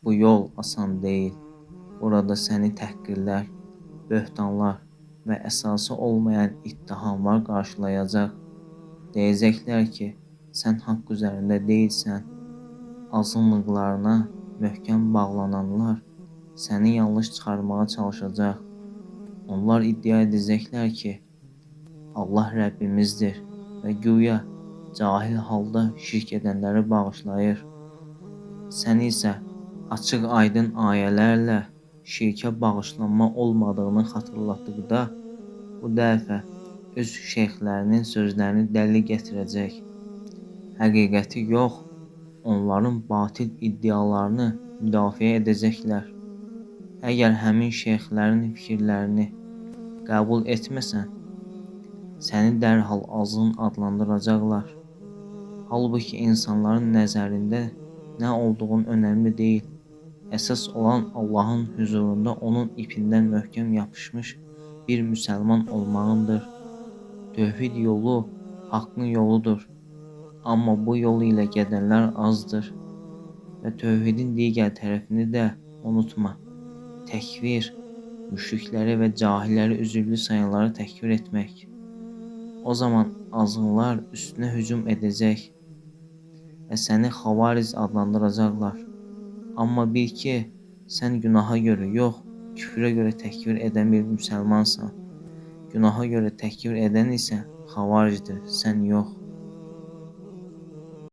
Bu yol asan değil. Burada səni təhqirlər, böhtanlar və əsası olmayan ittihamlar qarşılayacaq. Deyəcəklər ki, sən haqq üzərində deyilsən. Azınlıqlarına möhkəm bağlananlar səni yanlış çıxarmağa çalışacaq. Onlar iddia edəcəklər ki, Allah Rəbbimizdir və güya cahil halda şirk edənləri bağışlayır. Sən isə açıq aydın ayələrlə şirkə bağışlanma olmadığını xatırlatdıqda, bu dəfə öz şeyxlərinin sözlərini dəlil gətirəcək. Həqiqəti yox, onların batil iddialarını müdafiə edəcəklər. Əgər həmin şeyxlərin fikirlərini qəbul etməsən, səni dərhal azğın adlandıracaqlar. Halbuki insanların nəzərində nə olduğun önəmli deyil. Əsas olan Allahın huzurunda onun ipindən möhkəm yapışmış bir müsəlman olmağındır. Tövhid yolu haqqın yoludur. Amma bu yol ilə gedənlər azdır. Və tövhidin digər tərəfini də unutma. Təkvir, müşrikləri və cahilləri üzürlü sayanları təkvir etmək. O zaman azğınlar üstünə hücum edəcək və səni xavariz adlandıracaqlar. Amma bil ki, sən günaha görə yox, küfrə görə təkvir edən bir müsəlmansan. Günaha görə təkvir edən isə xavaricdir, sən yox.